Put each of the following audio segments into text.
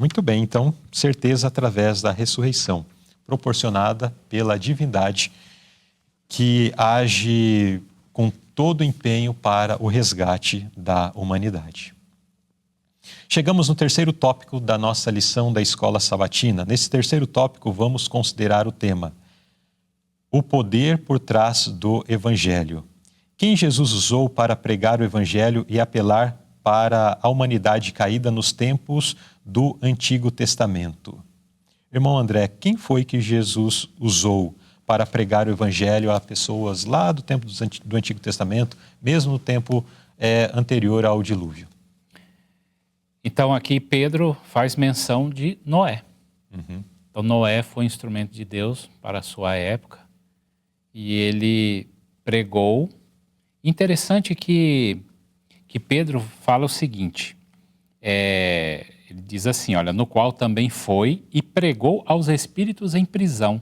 Muito bem, então, certeza através da ressurreição, proporcionada pela divindade que age com todo o empenho para o resgate da humanidade. Chegamos no terceiro tópico da nossa lição da Escola Sabatina. Nesse terceiro tópico, vamos considerar o tema: o poder por trás do Evangelho. Quem Jesus usou para pregar o Evangelho e apelar para a humanidade caída nos tempos do Antigo Testamento? Irmão André, quem foi que Jesus usou para pregar o Evangelho a pessoas lá do tempo do Antigo Testamento, mesmo no tempo anterior ao dilúvio? Então aqui Pedro faz menção de Noé. Uhum. Então Noé foi um instrumento de Deus para a sua época e ele pregou. Interessante que Pedro fala o seguinte, ele diz assim, olha, no qual também foi e pregou aos espíritos em prisão,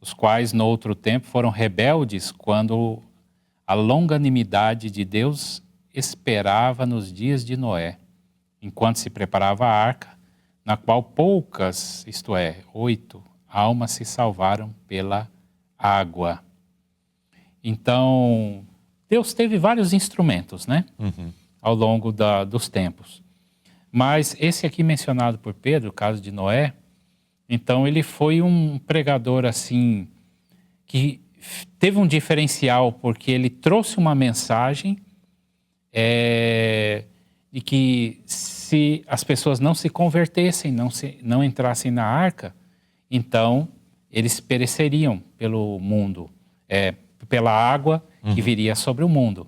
os quais no outro tempo foram rebeldes quando a longanimidade de Deus esperava nos dias de Noé, enquanto se preparava a arca, na qual poucas, isto é, 8 almas se salvaram pela água. Então, Deus teve vários instrumentos, né? Ao longo dos tempos. Mas esse aqui mencionado por Pedro, o caso de Noé, então ele foi um pregador assim, que teve um diferencial, porque ele trouxe uma mensagem de que se as pessoas não se convertessem, não entrassem na arca, então eles pereceriam pelo mundo, pela água que viria sobre o mundo.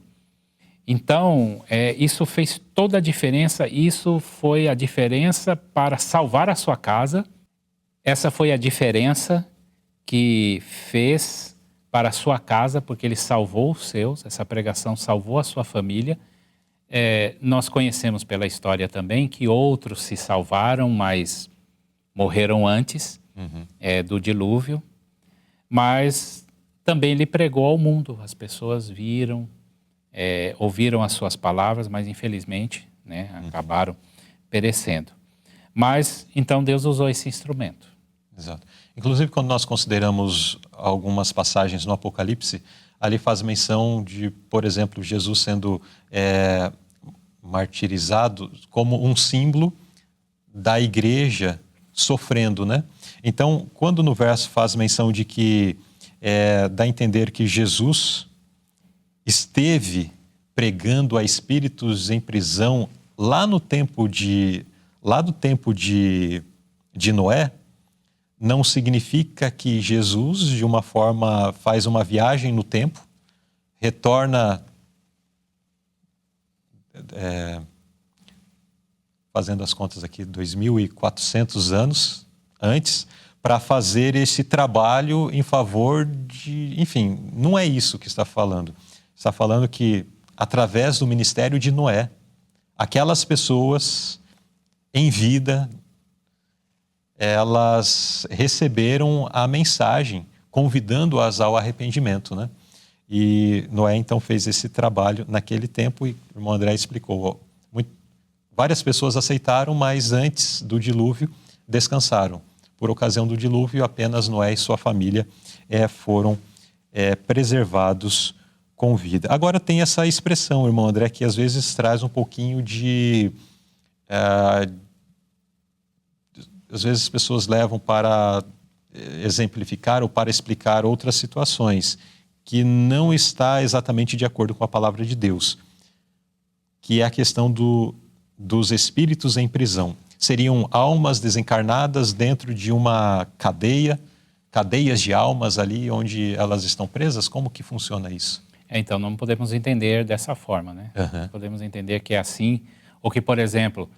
Então, isso fez toda a diferença, isso foi a diferença para salvar a sua casa, essa foi a diferença que fez para a sua casa, porque ele salvou os seus, essa pregação salvou a sua família. Nós conhecemos pela história também que outros se salvaram, mas morreram antes do dilúvio, mas também ele pregou ao mundo, as pessoas viram, ouviram as suas palavras, mas infelizmente acabaram perecendo. Mas então Deus usou esse instrumento. Exato. Inclusive, quando nós consideramos algumas passagens no Apocalipse, ali faz menção de, por exemplo, Jesus sendo martirizado como um símbolo da igreja sofrendo, né? Então, quando no verso faz menção de que dá a entender que Jesus esteve pregando a espíritos em prisão lá do tempo de Noé, não significa que Jesus, de uma forma, faz uma viagem no tempo, retorna, fazendo as contas aqui, 2.400 anos antes, para fazer esse trabalho em favor de... Enfim, não é isso que está falando. Está falando que, através do ministério de Noé, aquelas pessoas em vida, elas receberam a mensagem, convidando-as ao arrependimento, né? E Noé, então, fez esse trabalho naquele tempo e o irmão André explicou. Várias pessoas aceitaram, mas antes do dilúvio descansaram. Por ocasião do dilúvio, apenas Noé e sua família foram preservados com vida. Agora tem essa expressão, irmão André, que às vezes traz um pouquinho de... às vezes as pessoas levam para exemplificar ou para explicar outras situações que não está exatamente de acordo com a palavra de Deus, que é a questão dos espíritos em prisão. Seriam almas desencarnadas dentro de uma cadeias de almas ali onde elas estão presas? Como que funciona isso? Então, não podemos entender dessa forma, né? Podemos entender que é assim, ou que, por exemplo,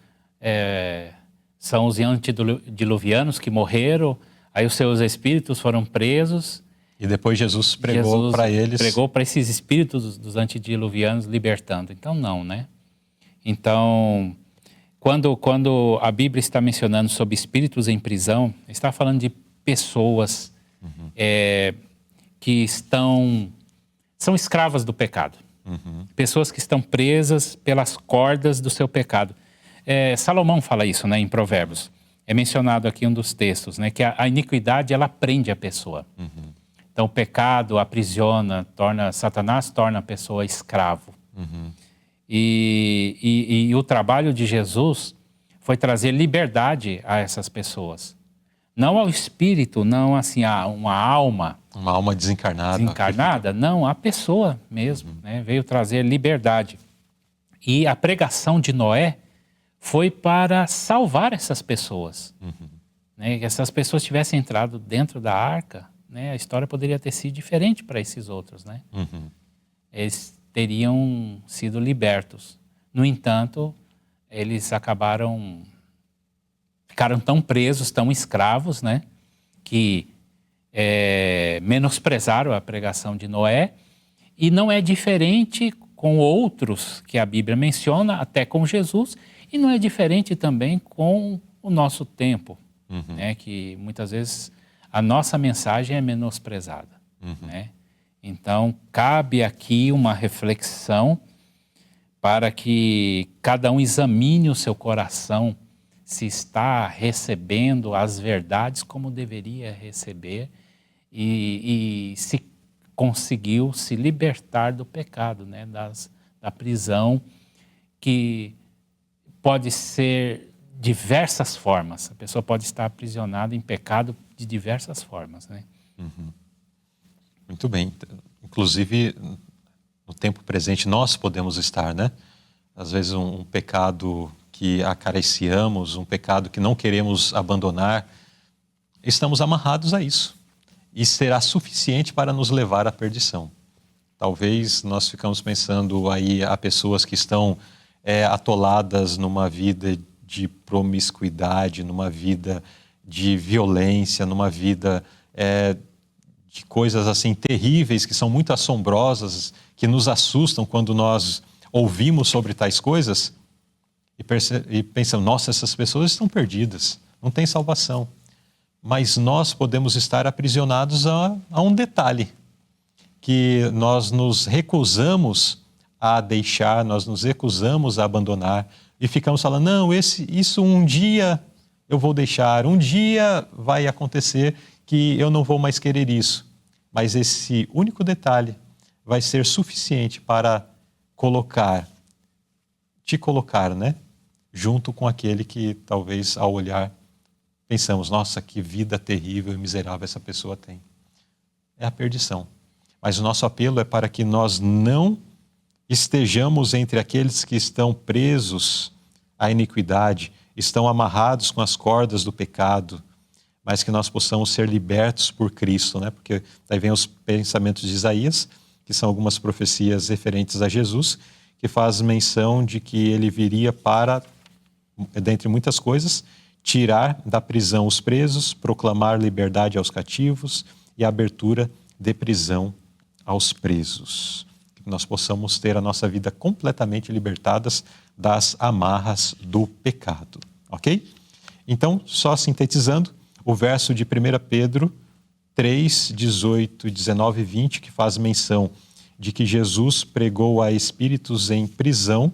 são os antediluvianos que morreram, aí os seus espíritos foram presos. E depois Jesus pregou para eles. Pregou para esses espíritos dos antediluvianos, libertando. Então, não, né? Então, quando a Bíblia está mencionando sobre espíritos em prisão, está falando de pessoas que são escravas do pecado. Pessoas que estão presas pelas cordas do seu pecado. Salomão fala isso, né, em Provérbios. É mencionado aqui um dos textos, né, que a iniquidade, ela prende a pessoa. Então, o pecado aprisiona, Satanás torna a pessoa escravo. E o trabalho de Jesus foi trazer liberdade a essas pessoas. Não ao espírito, não assim a uma alma. Uma alma desencarnada. Desencarnada, não, a pessoa mesmo, né? Veio trazer liberdade. E a pregação de Noé foi para salvar essas pessoas. Né? Que essas pessoas tivessem entrado dentro da arca, né? A história poderia ter sido diferente para esses outros, né? Eles teriam sido libertos. No entanto, eles ficaram tão presos, tão escravos, né? Que menosprezaram a pregação de Noé. E não é diferente com outros que a Bíblia menciona, até com Jesus, e não é diferente também com o nosso tempo, né? Que muitas vezes a nossa mensagem é menosprezada, né? Então, cabe aqui uma reflexão para que cada um examine o seu coração, se está recebendo as verdades como deveria receber e se conseguiu se libertar do pecado, né? Da prisão, que pode ser diversas formas. A pessoa pode estar aprisionada em pecado de diversas formas, né? Muito bem. Inclusive, no tempo presente, nós podemos estar, né? Às vezes um pecado que acariciamos, um pecado que não queremos abandonar, estamos amarrados a isso. E será suficiente para nos levar à perdição. Talvez nós ficamos pensando aí a pessoas que estão atoladas numa vida de promiscuidade, numa vida de violência, numa vida de coisas assim terríveis, que são muito assombrosas, que nos assustam quando nós ouvimos sobre tais coisas e pensamos, nossa, essas pessoas estão perdidas, não tem salvação. Mas nós podemos estar aprisionados a um detalhe, que nós nos recusamos a deixar, nós nos recusamos a abandonar e ficamos falando, não, isso um dia eu vou deixar, um dia vai acontecer que eu não vou mais querer isso. Mas esse único detalhe vai ser suficiente para te colocar, né? Junto com aquele que talvez ao olhar pensamos, nossa, que vida terrível e miserável essa pessoa tem. É a perdição. Mas o nosso apelo é para que nós não estejamos entre aqueles que estão presos à iniquidade, estão amarrados com as cordas do pecado, mas que nós possamos ser libertos por Cristo, né? Porque daí vem os pensamentos de Isaías, que são algumas profecias referentes a Jesus, que faz menção de que ele viria para, dentre muitas coisas, tirar da prisão os presos, proclamar liberdade aos cativos e a abertura de prisão aos presos. Que nós possamos ter a nossa vida completamente libertadas das amarras do pecado, ok? Então, só sintetizando, o verso de 1 Pedro 3, 18, 19 e 20, que faz menção de que Jesus pregou a espíritos em prisão,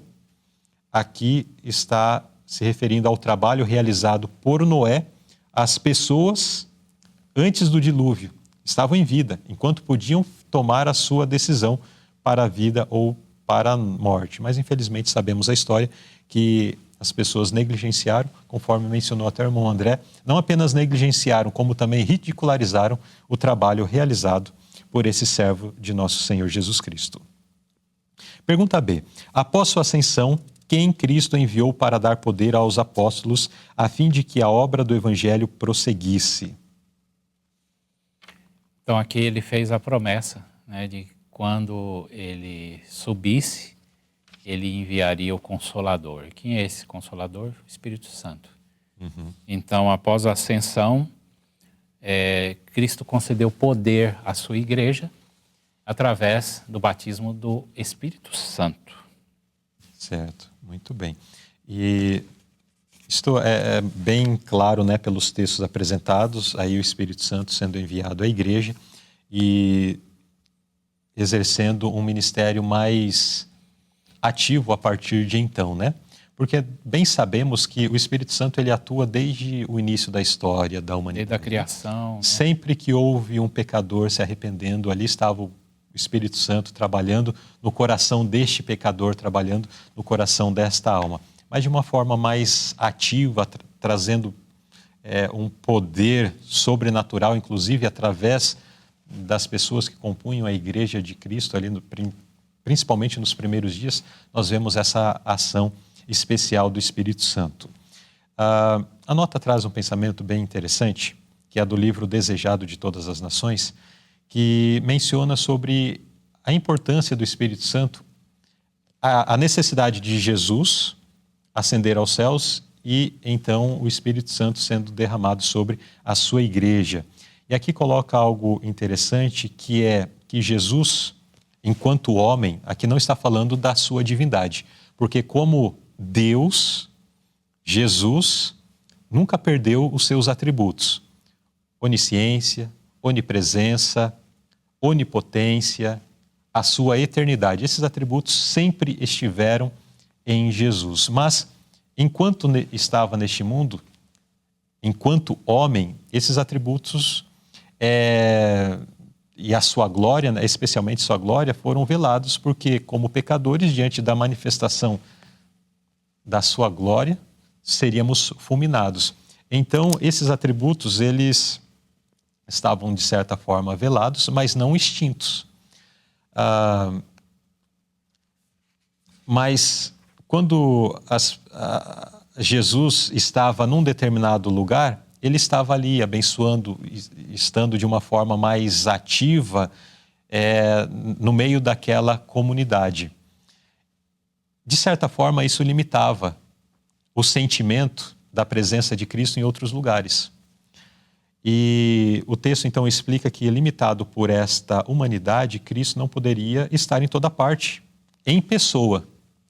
aqui está se referindo ao trabalho realizado por Noé. As pessoas, antes do dilúvio, estavam em vida, enquanto podiam tomar a sua decisão para a vida ou para a morte. Mas, infelizmente, sabemos a história que as pessoas negligenciaram, conforme mencionou até o irmão André, não apenas negligenciaram, como também ridicularizaram o trabalho realizado por esse servo de nosso Senhor Jesus Cristo. Pergunta B. Após sua ascensão, quem Cristo enviou para dar poder aos apóstolos, a fim de que a obra do Evangelho prosseguisse? Então aqui ele fez a promessa, né, de quando ele subisse, ele enviaria o Consolador. Quem é esse Consolador? O Espírito Santo. Então, após a ascensão, Cristo concedeu poder à sua igreja através do batismo do Espírito Santo. Certo, muito bem. E isto é bem claro, né, pelos textos apresentados, aí o Espírito Santo sendo enviado à igreja e exercendo um ministério mais ativo a partir de então, né? Porque bem sabemos que o Espírito Santo ele atua desde o início da história da humanidade. Desde a criação. Né? Sempre que houve um pecador se arrependendo, ali estava o Espírito Santo trabalhando no coração deste pecador, trabalhando no coração desta alma. Mas de uma forma mais ativa, trazendo um poder sobrenatural, inclusive através das pessoas que compunham a Igreja de Cristo, ali principalmente nos primeiros dias, nós vemos essa ação especial do Espírito Santo. A nota traz um pensamento bem interessante, que é do livro Desejado de Todas as Nações, que menciona sobre a importância do Espírito Santo, a necessidade de Jesus ascender aos céus e então o Espírito Santo sendo derramado sobre a sua igreja. E aqui coloca algo interessante, que é que Jesus, enquanto homem, aqui não está falando da sua divindade, porque como Deus, Jesus nunca perdeu os seus atributos: onisciência, onipresença, onipotência, a sua eternidade. Esses atributos sempre estiveram em Jesus. Mas, enquanto estava neste mundo, enquanto homem, esses atributos e a sua glória, especialmente sua glória, foram velados, porque, como pecadores, diante da manifestação da sua glória, seríamos fulminados. Então, esses atributos, eles estavam, de certa forma, velados, mas não extintos. Mas, quando Jesus estava num determinado lugar, ele estava ali abençoando, estando de uma forma mais ativa no meio daquela comunidade. De certa forma, isso limitava o sentimento da presença de Cristo em outros lugares. E o texto então explica que, limitado por esta humanidade, Cristo não poderia estar em toda parte, em pessoa.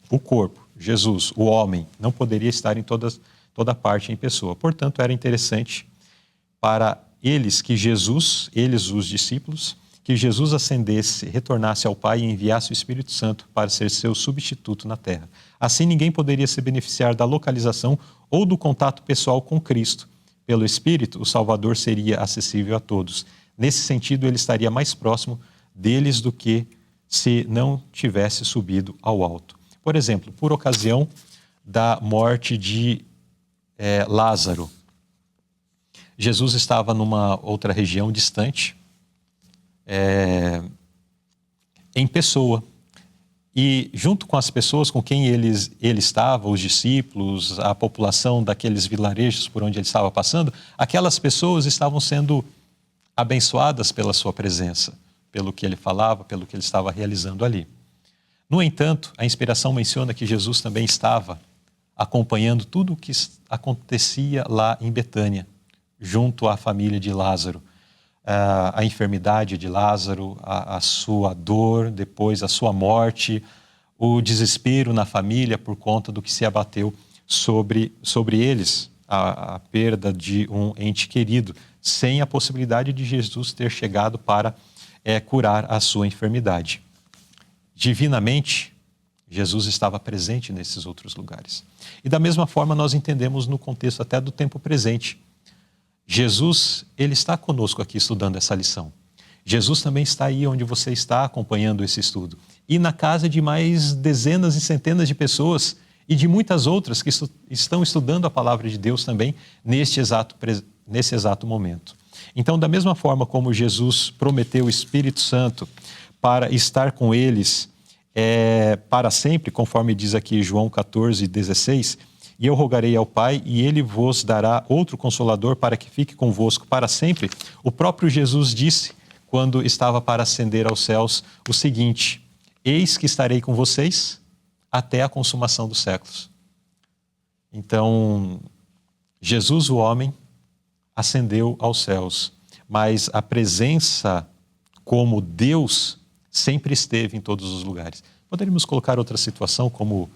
O corpo, Jesus, o homem, não poderia estar em toda parte em pessoa. Portanto, era interessante para eles, os discípulos, que Jesus ascendesse, retornasse ao Pai e enviasse o Espírito Santo para ser seu substituto na terra. Assim, ninguém poderia se beneficiar da localização ou do contato pessoal com Cristo. Pelo Espírito, o Salvador seria acessível a todos. Nesse sentido, ele estaria mais próximo deles do que se não tivesse subido ao alto. Por exemplo, por ocasião da morte de Lázaro, Jesus estava numa outra região distante, em pessoa. E junto com as pessoas com quem ele estava, os discípulos, a população daqueles vilarejos por onde ele estava passando, aquelas pessoas estavam sendo abençoadas pela sua presença, pelo que ele falava, pelo que ele estava realizando ali. No entanto, a inspiração menciona que Jesus também estava acompanhando tudo o que acontecia lá em Betânia, junto à família de Lázaro. A enfermidade de Lázaro, a sua dor, depois a sua morte, o desespero na família por conta do que se abateu sobre eles, a perda de um ente querido, sem a possibilidade de Jesus ter chegado para curar a sua enfermidade. Divinamente, Jesus estava presente nesses outros lugares. E da mesma forma nós entendemos no contexto até do tempo presente. Jesus, ele está conosco aqui estudando essa lição. Jesus também está aí onde você está acompanhando esse estudo. E na casa de mais dezenas e centenas de pessoas e de muitas outras que estão estudando a palavra de Deus também nesse exato momento. Então, da mesma forma como Jesus prometeu o Espírito Santo para estar com eles para sempre, conforme diz aqui João 14:16, e eu rogarei ao Pai, e Ele vos dará outro Consolador para que fique convosco para sempre. O próprio Jesus disse, quando estava para ascender aos céus, o seguinte: eis que estarei com vocês até a consumação dos séculos. Então, Jesus, o homem, ascendeu aos céus, mas a presença como Deus sempre esteve em todos os lugares. Poderíamos colocar outra situação, como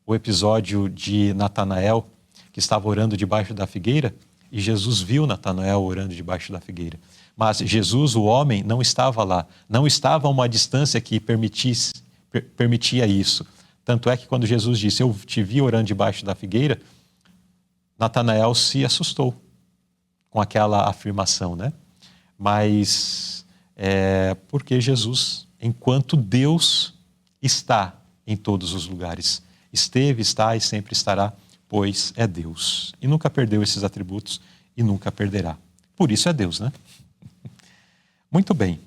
o episódio de Natanael, que estava orando debaixo da figueira, e Jesus viu Natanael orando debaixo da figueira. Mas Jesus, o homem, não estava lá, não estava a uma distância que permitia isso. Tanto é que quando Jesus disse, eu te vi orando debaixo da figueira, Natanael se assustou com aquela afirmação, né? Mas porque Jesus, enquanto Deus, está em todos os lugares. Esteve, está e sempre estará, pois é Deus. E nunca perdeu esses atributos e nunca perderá. Por isso é Deus, né? Muito bem.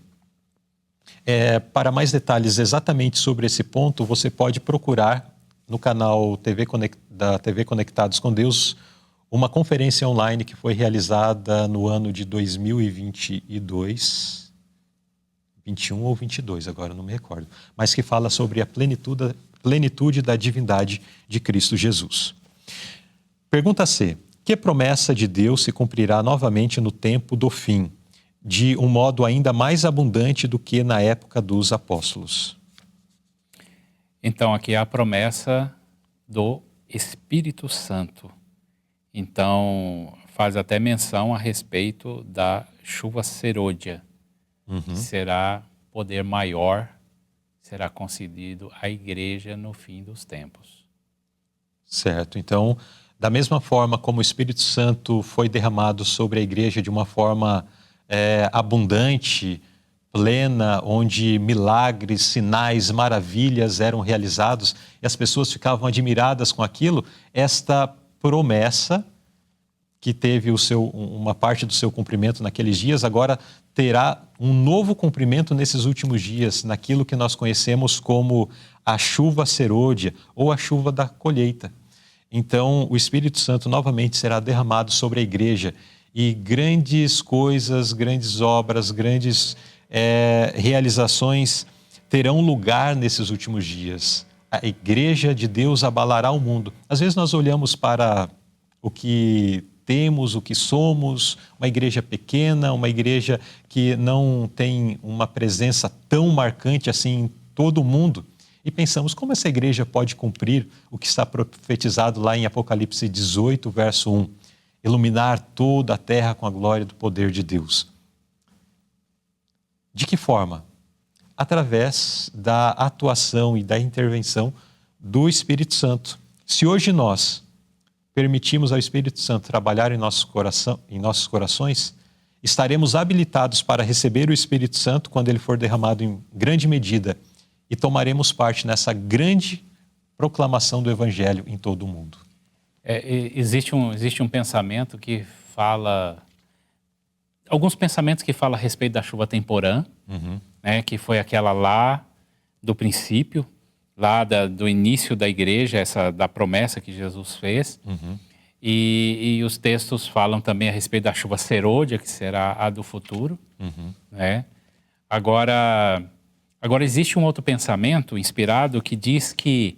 Para mais detalhes exatamente sobre esse ponto, você pode procurar no canal da TV Conectados com Deus uma conferência online que foi realizada no ano de 2022, 21 ou 22, agora não me recordo, mas que fala sobre a plenitude da divindade de Cristo Jesus. Pergunta C. Que promessa de Deus se cumprirá novamente no tempo do fim, de um modo ainda mais abundante do que na época dos apóstolos? Então, aqui é a promessa do Espírito Santo. Então, faz até menção a respeito da chuva serôdia, que será poder maior, será concedido à igreja no fim dos tempos. Certo. Então, da mesma forma como o Espírito Santo foi derramado sobre a igreja de uma forma abundante, plena, onde milagres, sinais, maravilhas eram realizados e as pessoas ficavam admiradas com aquilo, esta promessa que teve uma parte do seu cumprimento naqueles dias, agora terá um novo cumprimento nesses últimos dias, naquilo que nós conhecemos como a chuva serôdia ou a chuva da colheita. Então, o Espírito Santo novamente será derramado sobre a igreja e grandes coisas, grandes obras, grandes realizações terão lugar nesses últimos dias. A igreja de Deus abalará o mundo. Às vezes nós olhamos para o que temos, o que somos, uma igreja pequena, uma igreja que não tem uma presença tão marcante assim em todo o mundo, e pensamos como essa igreja pode cumprir o que está profetizado lá em Apocalipse 18, verso 1, iluminar toda a terra com a glória do poder de Deus. De que forma? Através da atuação e da intervenção do Espírito Santo. Se hoje nós permitimos ao Espírito Santo trabalhar em nossos corações, estaremos habilitados para receber o Espírito Santo quando ele for derramado em grande medida e tomaremos parte nessa grande proclamação do Evangelho em todo o mundo. Existe um pensamento que fala... Alguns pensamentos que falam a respeito da chuva temporã, né, que foi aquela lá do princípio, lá do início da igreja, da promessa que Jesus fez. E os textos falam também a respeito da chuva serôdia, que será a do futuro. Né? Agora existe um outro pensamento inspirado que diz que...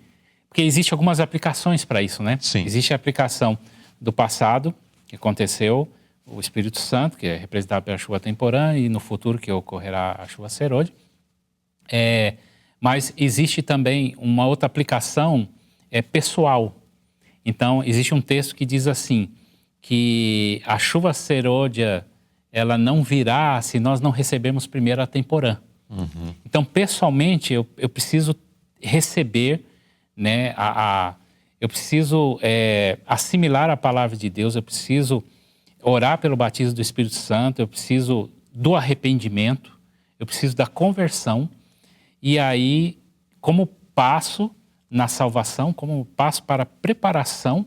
Porque existem algumas aplicações para isso, né? Sim. Existe a aplicação do passado, que aconteceu, o Espírito Santo, que é representado pela chuva temporã, e no futuro que ocorrerá a chuva serôdia. Mas existe também uma outra aplicação pessoal. Então, existe um texto que diz assim, que a chuva serôdia, ela não virá se nós não recebermos primeiro a temporã. Então, pessoalmente, eu preciso receber, né, eu preciso assimilar a palavra de Deus, eu preciso orar pelo batismo do Espírito Santo, eu preciso do arrependimento, eu preciso da conversão, e aí, como passo na salvação, como passo para a preparação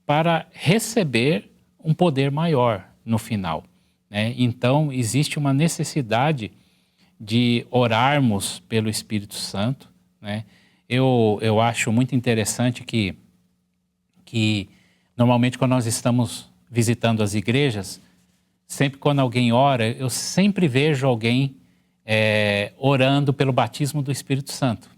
para receber um poder maior no final, né? Então, existe uma necessidade de orarmos pelo Espírito Santo, né? Eu acho muito interessante que normalmente quando nós estamos visitando as igrejas, sempre quando alguém ora, eu sempre vejo alguém orando pelo batismo do Espírito Santo.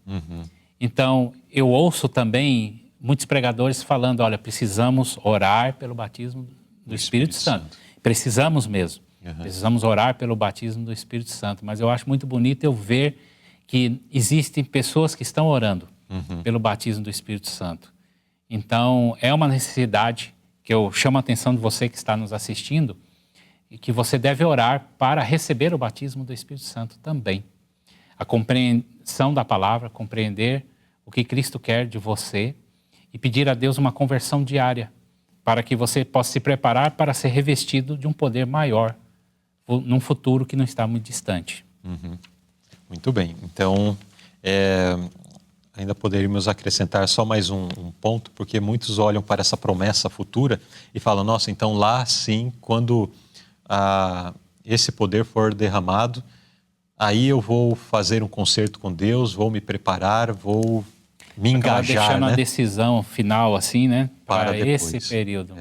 Então, eu ouço também muitos pregadores falando, olha, precisamos orar pelo batismo do Espírito Santo. Precisamos mesmo. Precisamos orar pelo batismo do Espírito Santo. Mas eu acho muito bonito eu ver que existem pessoas que estão orando pelo batismo do Espírito Santo. Então, é uma necessidade que eu chamo a atenção de você que está nos assistindo, e que você deve orar para receber o batismo do Espírito Santo também. A compreensão da palavra, compreender o que Cristo quer de você e pedir a Deus uma conversão diária, para que você possa se preparar para ser revestido de um poder maior num futuro que não está muito distante. Muito bem. Então, ainda poderíamos acrescentar só mais um ponto, porque muitos olham para essa promessa futura e falam, nossa, então lá sim, quando esse poder for derramado, aí eu vou fazer um concerto com Deus, vou me preparar, vou me engajar, deixando né? a decisão final assim, né? Para esse depois. período.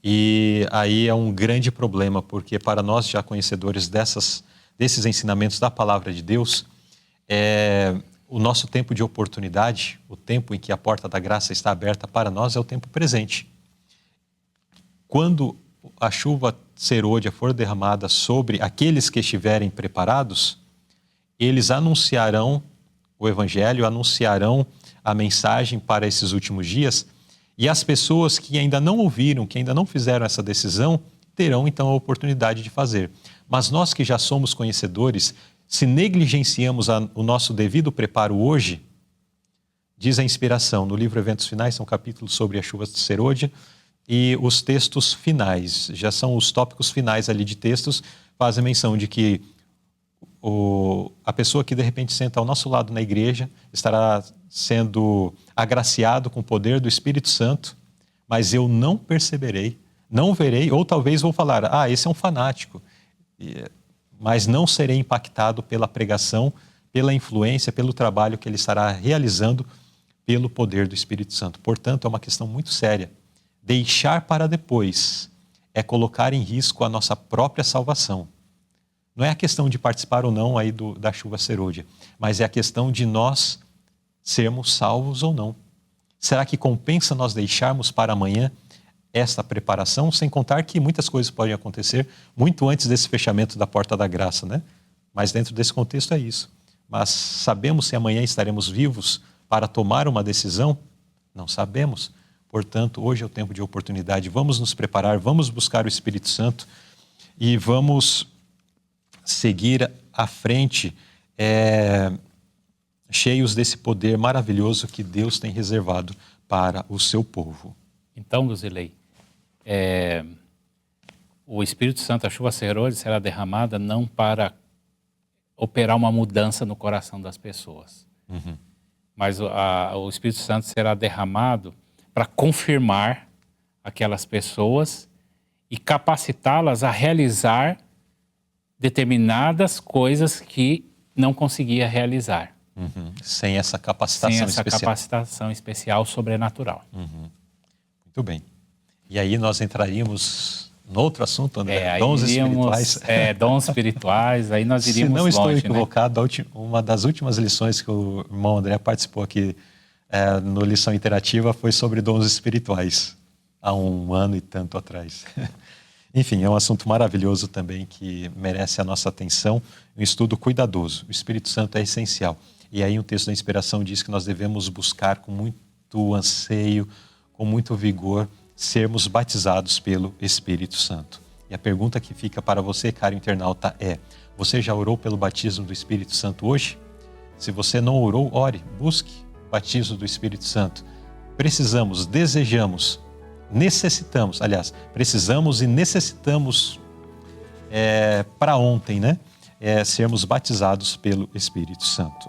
E aí é um grande problema, porque para nós já conhecedores desses ensinamentos da palavra de Deus, o nosso tempo de oportunidade, o tempo em que a porta da graça está aberta para nós é o tempo presente. Quando a chuva serôdia for derramada sobre aqueles que estiverem preparados, eles anunciarão o evangelho, anunciarão a mensagem para esses últimos dias, e as pessoas que ainda não ouviram, que ainda não fizeram essa decisão, terão então a oportunidade de fazer. Mas nós que já somos conhecedores, se negligenciamos o nosso devido preparo hoje, diz a inspiração, no livro Eventos Finais, são capítulos sobre a chuva serôdia, e os textos finais, já são os tópicos finais ali de textos, fazem menção de que a pessoa que de repente senta ao nosso lado na igreja estará sendo agraciado com o poder do Espírito Santo, mas eu não perceberei, não verei, ou talvez vou falar, esse é um fanático, mas não serei impactado pela pregação, pela influência, pelo trabalho que ele estará realizando pelo poder do Espírito Santo. Portanto, é uma questão muito séria. Deixar para depois é colocar em risco a nossa própria salvação. Não é a questão de participar ou não aí da chuva serôdia, mas é a questão de nós sermos salvos ou não. Será que compensa nós deixarmos para amanhã esta preparação, sem contar que muitas coisas podem acontecer muito antes desse fechamento da porta da graça, né? Mas dentro desse contexto é isso. Mas sabemos se amanhã estaremos vivos para tomar uma decisão? Não sabemos. Portanto, hoje é o tempo de oportunidade. Vamos nos preparar, vamos buscar o Espírito Santo e vamos seguir à frente cheios desse poder maravilhoso que Deus tem reservado para o seu povo. Então, Luzilei, o Espírito Santo, a chuva serôdia, será derramada não para operar uma mudança no coração das pessoas, mas o Espírito Santo será derramado para confirmar aquelas pessoas e capacitá-las a realizar determinadas coisas que não conseguia realizar. Sem essa capacitação especial. Sem essa capacitação especial sobrenatural. Muito bem. E aí nós entraríamos no outro assunto, André, dons espirituais. Dons espirituais, aí nós iríamos longe. Se não estou equivocado, né? Uma das últimas lições que o irmão André participou aqui no Lição Interativa foi sobre dons espirituais, há 1 ano e tanto atrás. Enfim, é um assunto maravilhoso também que merece a nossa atenção, um estudo cuidadoso. O Espírito Santo é essencial. E aí um texto da inspiração diz que nós devemos buscar com muito anseio, com muito vigor, sermos batizados pelo Espírito Santo. E a pergunta que fica para você, caro internauta, você já orou pelo batismo do Espírito Santo hoje? Se você não orou, ore, busque o batismo do Espírito Santo. Precisamos, desejamos, necessitamos, aliás, precisamos e necessitamos para ontem, né? Sermos batizados pelo Espírito Santo.